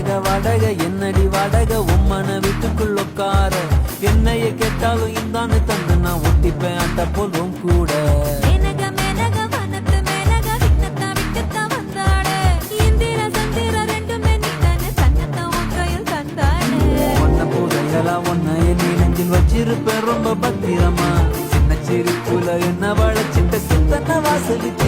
வாடகை என்னடி வாடகை உம்மன வீட்டுக்குள்ள உட்கார என்னைய கேட்டாலும் இந்தான்னு தந்து நான் ஒட்டிப்பேன் அட்ட போலும் கூட வச்சிருப்பேன் ரொம்ப பத்திரமா சின்ன சிரிப்புல என்ன வளச்சிட்ட சித்தன வாசலிட்டு